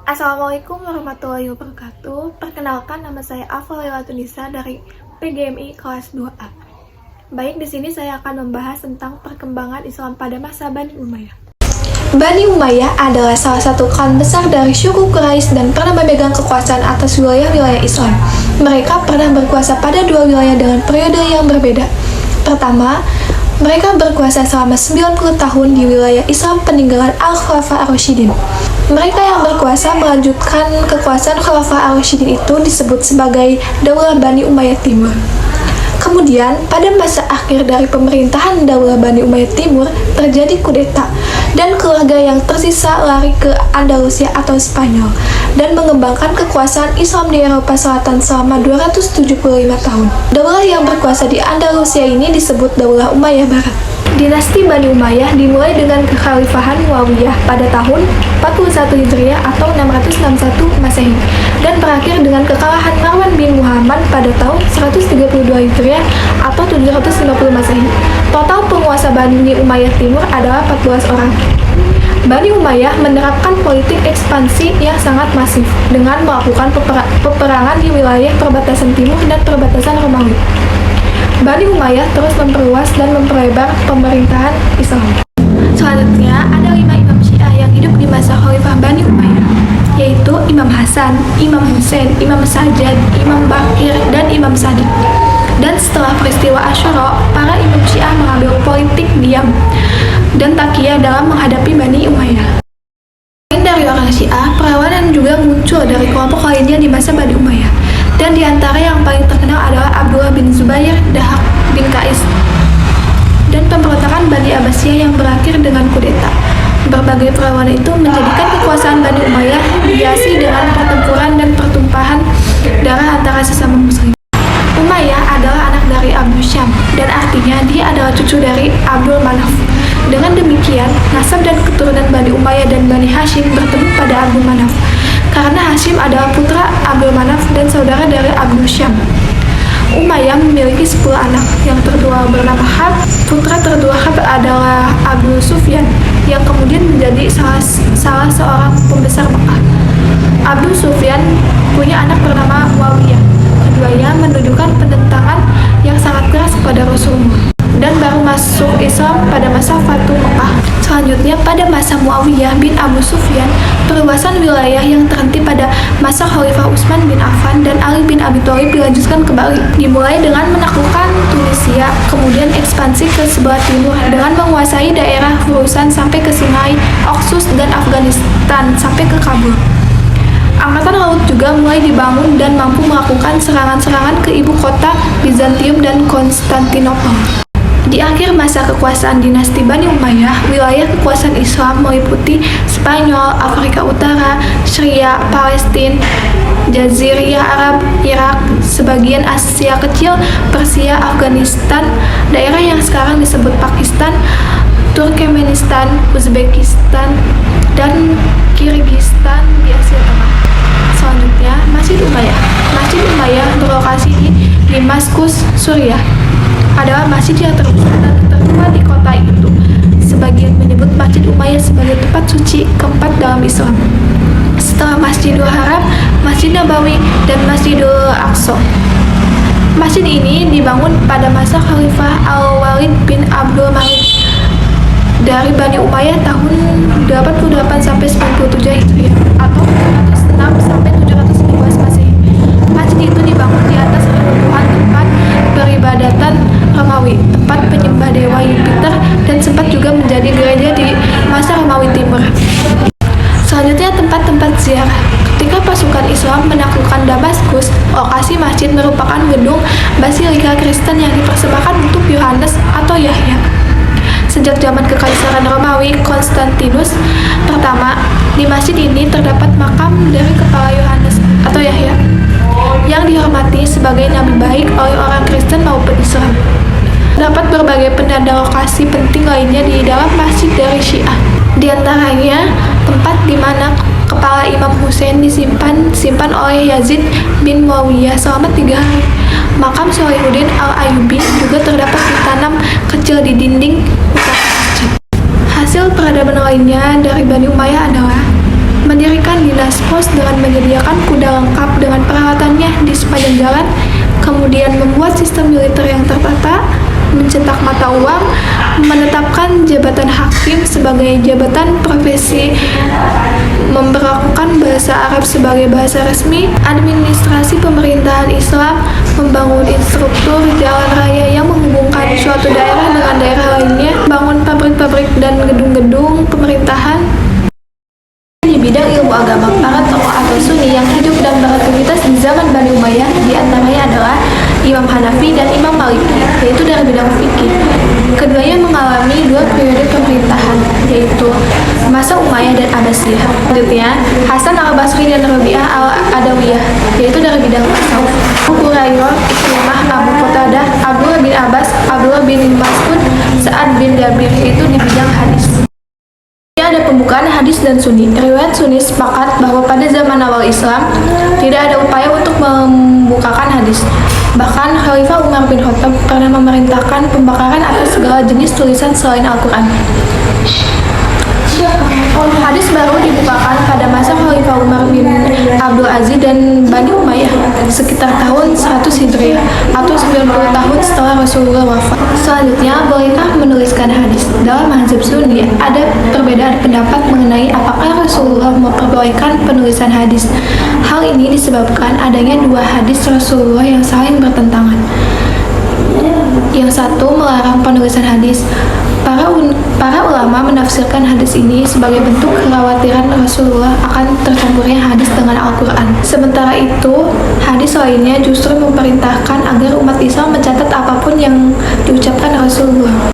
Assalamualaikum warahmatullahi wabarakatuh. Perkenalkan, nama saya Afa Laila Tunisa dari PGMI kelas 2A. Baik, di sini saya akan membahas tentang perkembangan Islam pada masa Bani Umayyah. Bani Umayyah adalah salah satu klan besar dari suku Quraisy dan pernah memegang kekuasaan atas wilayah-wilayah Islam. Mereka pernah berkuasa pada dua wilayah dengan periode yang berbeda. Pertama, mereka berkuasa selama 90 tahun di wilayah Islam peninggalan Al-Khulafa Ar-Rasyidin. Mereka yang berkuasa melanjutkan kekuasaan Khulafa Ar-Rasyidin itu disebut sebagai Daulah Bani Umayyah Timur. Kemudian, pada masa akhir dari pemerintahan Daulah Bani Umayyah Timur, terjadi kudeta, dan keluarga yang tersisa lari ke Andalusia atau Spanyol, dan mengembangkan kekuasaan Islam di Eropa Selatan selama 275 tahun. Daulah yang berkuasa di Andalusia ini disebut Daulah Umayyah Barat. Dinasti Bani Umayyah dimulai dengan kekhalifahan Muawiyah pada tahun 41 Hijriah atau 661 Masehi dan berakhir dengan kekalahan Marwan bin Muhammad pada tahun 132 Hijriah atau 750 Masehi. Total penguasa Bani Umayyah Timur adalah 14 orang. Bani Umayyah menerapkan politik ekspansi yang sangat masif dengan melakukan peperangan di wilayah perbatasan timur dan perbatasan Romawi. Bani Umayyah terus memperluas dan memperlebar pemerintahan Islam. Selanjutnya, ada 5 imam Syiah yang hidup di masa Khalifah Bani Umayyah, yaitu Imam Hasan, Imam Husain, Imam Sajjad, Imam Bakir, dan Imam Sadiq. Dan setelah peristiwa Asyura, para imam Syiah mengambil politik diam dan takiyah dalam menghadapi Bani Umayyah. Selain dari orang Syiah, perlawanan juga muncul dari kelompok lainnya di masa Bani Umayyah. Dan di antara yang paling terkenal adalah Abdullah bin Zubair, Dahak bin Qais, dan pemberontakan Bani Abbasiyah yang berakhir dengan kudeta. Berbagai perlawanan itu menjadikan kekuasaan Bani Umayyah dihiasi dengan pertempuran dan pertumpahan darah antara sesama muslim. Umayyah adalah anak dari Abdul Syam, dan artinya dia adalah cucu dari Abdul Manaf. Dengan demikian, nasab dan keturunan Bani Umayyah dan Bani Hashim bertemu pada Abdul Manaf, karena Hashim adalah putra Abdul Manaf dan saudara dari Abdul Syam. Umayyah memiliki 10 anak. Yang tertua bernama Harb. Putra tertua Harb adalah Abu Sufyan, yang kemudian menjadi salah seorang pembesar Mekah. Abu Sufyan punya anak bernama Muawiyah. Keduanya menunjukkan penentangan yang sangat keras kepada Rasulullah dan baru masuk Islam pada masa Fatu Mekah. Selanjutnya, pada masa Muawiyah bin Abu Sufyan, perluasan wilayah yang terhenti pada masa Khalifah Utsman bin Affan dan Ali bin Abi Thalib dilanjutkan kembali. Dimulai dengan menaklukkan Tunisia, kemudian ekspansi ke sebelah timur dengan menguasai daerah Khorasan sampai ke Sinai, Oxus, dan Afghanistan sampai ke Kabul. Angkatan laut juga mulai dibangun dan mampu melakukan serangan-serangan ke ibu kota Bizantium dan Konstantinopel. Di akhir masa kekuasaan dinasti Bani Umayyah, wilayah kekuasaan Islam meliputi Spanyol, Afrika Utara, Syria, Palestina, Jazirah Arab, Irak, sebagian Asia Kecil, Persia, Afghanistan, daerah yang sekarang disebut Pakistan, Turkmenistan, Uzbekistan, dan Kirgistan di Asia Tengah. Selanjutnya, Masjid Umayyah. Masjid Umayyah berlokasi di Damaskus, Suriah. Adalah masjid yang terbesar dan tertua di kota itu. Sebagian menyebut Masjid Umayyah sebagai tempat suci keempat dalam Islam, setelah Masjidul Haram, Masjid Nabawi, dan Masjidul Aqsa. Masjid ini dibangun pada masa Khalifah Al-Walid bin Abdul Malik dari Bani Umayyah tahun 88 sampai 97 Hijriah atau 706 sampai 715 Masehi. Masjid itu dibangun di atas reruntuhan tempat peribadatan Romawi, tempat penyembah dewa Yupiter, dan sempat juga menjadi gereja di masa Romawi Timur. Selanjutnya, tempat-tempat ziarah. Ketika pasukan Islam menaklukkan Damaskus, lokasi masjid merupakan gedung basilika Kristen yang dipersembahkan untuk Yohanes atau Yahya. Sejak zaman Kekaisaran Romawi Konstantinus pertama, di masjid ini terdapat makam dari kepala Yohanes atau Yahya, yang dihormati sebagai nabi baik oleh orang Kristen maupun Islam. Terdapat berbagai penanda lokasi penting lainnya di dalam masjid dari Syiah. Di antaranya, tempat di mana kepala Imam Husain disimpan oleh Yazid bin Muawiyah selama 3 hari. Makam Sholihuddin Al-Ayyubi juga terdapat ditanam kecil di dinding utara masjid. Hasil peradaban lainnya dari Bani Umayyah adalah mendirikan dinas pos dengan menyediakan kuda lengkap dengan peralatannya di sepanjang jalan, kemudian membuat sistem militer yang tertata, mencetak mata uang, menetapkan jabatan hakim sebagai jabatan profesi, memperlakukan bahasa Arab sebagai bahasa resmi, administrasi pemerintahan Islam, membangun infrastruktur jalan raya yang menghubungkan suatu daerah dengan daerah lainnya, bangun pabrik-pabrik dan gedung-gedung pemerintahan. Di bidang ilmu agama, para tokoh atau Sunni yang hidup dan beraktivitas di zaman Bani Umayyah diantaranya adalah Imam Hanafi dan Imam Maliki, yaitu dari bidang fikih. Keduanya mengalami dua periode pemerintahan, yaitu masa Umayyah dan Abbasiyah. Selanjutnya, Hasan al-Basri dan Rabi'ah al-Adawiyah, yaitu dari bidang tasawuf. Abu Hurairah, Ikrimah, Abu Qatadah, Abdullah bin Abbas, Abdullah bin Mas'ud, Sa'ad bin Jabir, yaitu di bidang hadis. Ada pembukaan hadis dan Sunni. Riwayat Sunni sepakat bahwa pada zaman awal Islam tidak ada upaya untuk membukakan hadis. Bahkan Khalifah Umar bin Khattab pernah memerintahkan pembakaran atas segala jenis tulisan selain Al-Quran. Hadis baru dibukakan pada masa Khalifah Umar bin Abdul Aziz dan Bani Umayyah sekitar tahun 100 Hijriah atau 90 tahun setelah Rasulullah wafat. Selanjutnya, bolehkah menuliskan hadis? Dalam mazhab Sunni ada perbedaan pendapat mengenai apakah Rasulullah memperbolehkan penulisan hadis. Hal ini disebabkan adanya dua hadis Rasulullah yang saling bertentangan. Yang satu melarang penulisan hadis. Para ulama menafsirkan hadis ini sebagai bentuk kekhawatiran Rasulullah akan tercampurnya hadis dengan Al-Quran. Sementara itu, hadis lainnya justru memerintahkan agar umat Islam mencatat apapun yang diucapkan Rasulullah.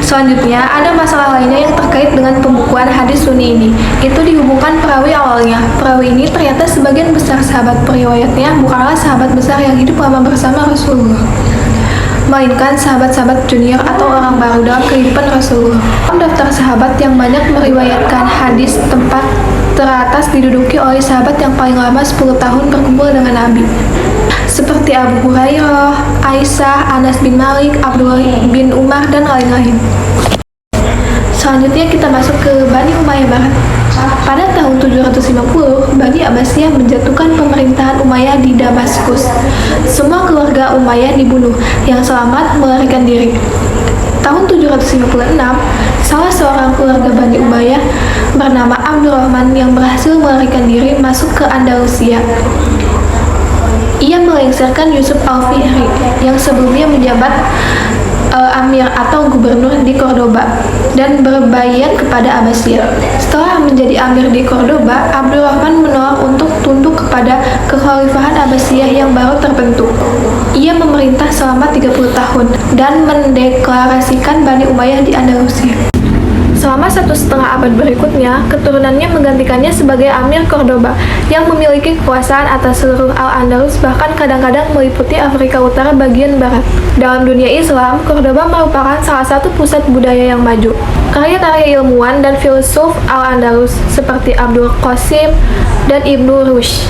Selanjutnya, ada masalah lainnya yang terkait dengan pembukuan hadis Sunni ini. Itu dihubungkan perawi awalnya. Perawi ini ternyata sebagian besar sahabat periwayatnya bukanlah sahabat besar yang hidup lama bersama Rasulullah, melainkan sahabat-sahabat junior atau orang baru dalam kehidupan Rasulullah. Daftar sahabat yang banyak meriwayatkan hadis tempat teratas diduduki oleh sahabat yang paling lama 10 tahun berkumpul dengan Nabi, seperti Abu Hurairah, Aisyah, Anas bin Malik, Abdullah bin Umar, dan lain-lain. Selanjutnya kita masuk ke Bani Umayyah Barat. Pada tahun 750, Bani Abbasiyah menjatuhkan pemerintahan Umayyah di Damaskus. Semua keluarga Umayyah dibunuh, yang selamat melarikan diri. Tahun 756, salah seorang keluarga Bani Umayyah bernama Abdurrahman yang berhasil melarikan diri masuk ke Andalusia. Ia melengsarkan Yusuf al-Fihri yang sebelumnya menjabat Amir atau gubernur di Cordoba dan berbayat kepada Abbasiyah. Setelah menjadi Amir di Cordoba, Abdurrahman menolak untuk tunduk kepada kekhalifahan Abbasiyah yang baru terbentuk. Ia memerintah selama 30 tahun dan mendeklarasikan Bani Umayyah di Andalusia. Selama 1,5 abad berikutnya, keturunannya menggantikannya sebagai Amir Cordoba yang memiliki kekuasaan atas seluruh Al-Andalus, bahkan kadang-kadang meliputi Afrika Utara bagian barat. Dalam dunia Islam, Cordoba merupakan salah satu pusat budaya yang maju. Karya-karya ilmuwan dan filsuf Al-Andalus seperti Abdul Qasim dan Ibnu Rushd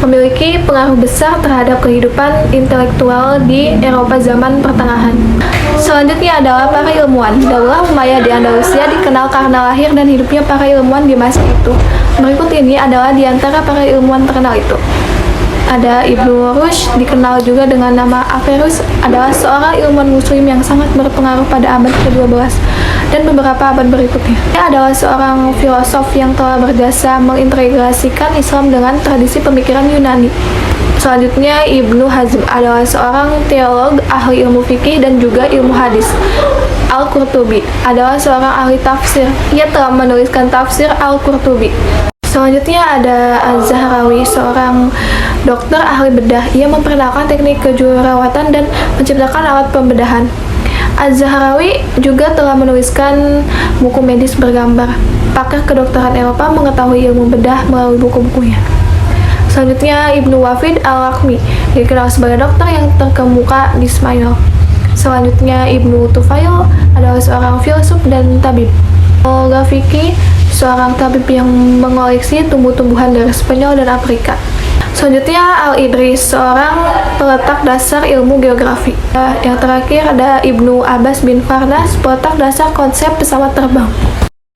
memiliki pengaruh besar terhadap kehidupan intelektual di Eropa zaman pertengahan. Selanjutnya adalah para ilmuwan. Daulah Umayyah di Andalusia dikenal karena lahir dan hidupnya para ilmuwan di masa itu. Berikut ini adalah di antara para ilmuwan terkenal itu. Ada Ibnu Rushd, dikenal juga dengan nama Averroes, adalah seorang ilmuwan muslim yang sangat berpengaruh pada abad ke-12 dan beberapa abad berikutnya. Dia adalah seorang filosof yang telah berjasa mengintegrasikan Islam dengan tradisi pemikiran Yunani. Selanjutnya, Ibnu Hazm adalah seorang teolog, ahli ilmu fikih dan juga ilmu hadis. Al-Qurtubi adalah seorang ahli tafsir. Ia telah menuliskan tafsir Al-Qurtubi. Selanjutnya ada Az-Zahrawi, seorang dokter ahli bedah. Ia memperkenalkan teknik kejurawatan dan menciptakan alat pembedahan. Az-Zahrawi juga telah menuliskan buku medis bergambar. Pakar kedokteran Eropa mengetahui ilmu bedah melalui buku-bukunya. Selanjutnya Ibnu Wafid al-Lakhmi, dikenal sebagai dokter yang terkemuka di Spanyol. Selanjutnya Ibnu Tufail adalah seorang filsuf dan tabib. Al-Ghafiqi, seorang tabib yang mengoleksi tumbuh-tumbuhan dari Spanyol dan Afrika. Selanjutnya Al-Idris, seorang peletak dasar ilmu geografi. Yang terakhir ada Ibnu Abbas bin Farnas, peletak dasar konsep pesawat terbang.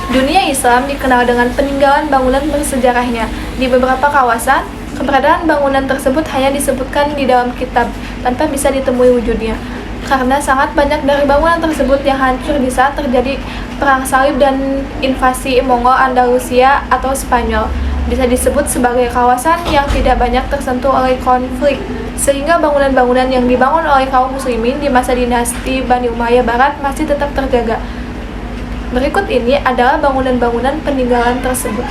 Dunia Islam dikenal dengan peninggalan bangunan bersejarahnya. Di beberapa kawasan, keberadaan bangunan tersebut hanya disebutkan di dalam kitab, tanpa bisa ditemui wujudnya. Karena sangat banyak dari bangunan tersebut yang hancur di saat terjadi perang salib dan invasi Mongol Andalusia atau Spanyol. Bisa disebut sebagai kawasan yang tidak banyak tersentuh oleh konflik, sehingga bangunan-bangunan yang dibangun oleh kaum muslimin di masa dinasti Bani Umayyah Barat masih tetap terjaga. Berikut ini adalah bangunan-bangunan peninggalan tersebut.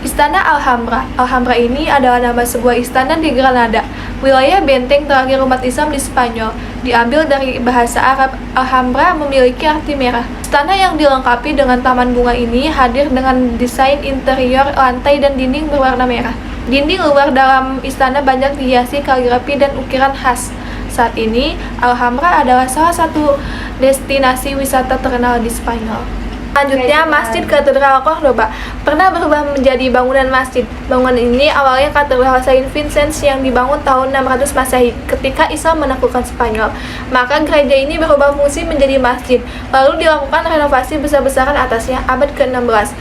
Istana Alhambra. Alhambra ini adalah nama sebuah istana di Granada, wilayah benteng terakhir umat Islam di Spanyol. Diambil dari bahasa Arab, Alhambra memiliki arti merah. Istana yang dilengkapi dengan taman bunga ini hadir dengan desain interior lantai dan dinding berwarna merah. Dinding luar dalam istana banyak dihiasi kaligrafi dan ukiran khas. Saat ini, Alhambra adalah salah satu destinasi wisata terkenal di Spanyol. Selanjutnya, Masjid Katedral Cordoba pernah berubah menjadi bangunan masjid. Bangunan ini awalnya Katedral Saint Vincent yang dibangun tahun 600 Masehi ketika Islam menaklukkan Spanyol. Maka gereja ini berubah fungsi menjadi masjid, lalu dilakukan renovasi besar-besaran atasnya abad ke-16.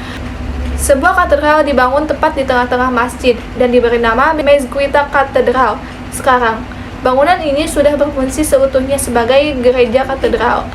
Sebuah katedral dibangun tepat di tengah-tengah masjid dan diberi nama Mezquita Katedral. Sekarang, bangunan ini sudah berfungsi seutuhnya sebagai gereja katedral.